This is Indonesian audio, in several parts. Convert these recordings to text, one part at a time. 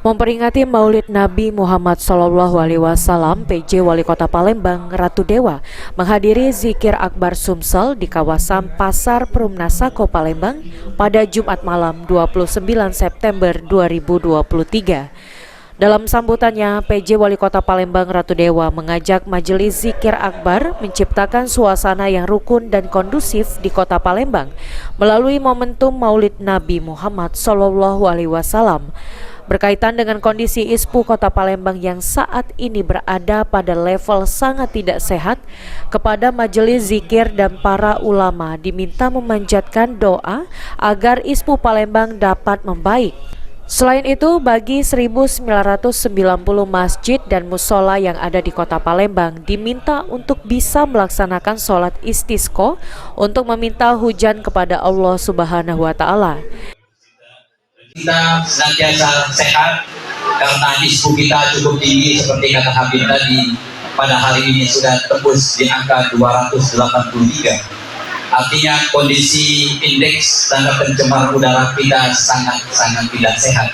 Memperingati Maulid Nabi Muhammad SAW, PJ Wali Kota Palembang Ratu Dewa menghadiri zikir akbar Sumsel di kawasan Pasar Perumnasako Palembang pada Jumat malam 29 September 2023. Dalam sambutannya, PJ Wali Kota Palembang Ratu Dewa mengajak majelis zikir akbar menciptakan suasana yang rukun dan kondusif di Kota Palembang melalui momentum Maulid Nabi Muhammad SAW. Berkaitan dengan kondisi ISPU Kota Palembang yang saat ini berada pada level sangat tidak sehat, kepada majelis zikir dan para ulama diminta memanjatkan doa agar ISPU Palembang dapat membaik. Selain itu, bagi 1990 masjid dan musola yang ada di Kota Palembang diminta untuk bisa melaksanakan sholat istisqa untuk meminta hujan kepada Allah Subhanahu wa Ta'ala. Kita senantiasa sehat karena ISPU kita cukup tinggi seperti kata Habib tadi, pada hari ini sudah tembus di angka 283. Artinya kondisi indeks standar pencemaran udara kita sangat tidak sehat.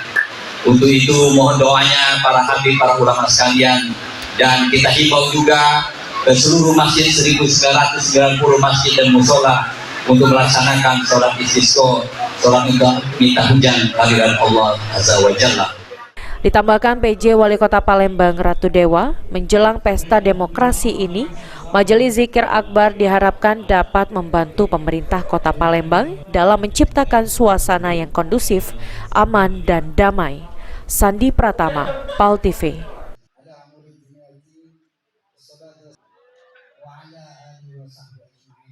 Untuk itu mohon doanya para habib, para ulama sekalian, dan kita himbau juga ke seluruh masjid 1990 masjid dan musola untuk melaksanakan sholat istisqa, sholat minta hujan kehadiran Allah Azza wa Jalla. Ditambahkan PJ Wali Kota Palembang Ratu Dewa, menjelang pesta demokrasi ini, Majelis Zikir Akbar diharapkan dapat membantu pemerintah Kota Palembang dalam menciptakan suasana yang kondusif, aman, dan damai. Sandi Pratama, PAL TV.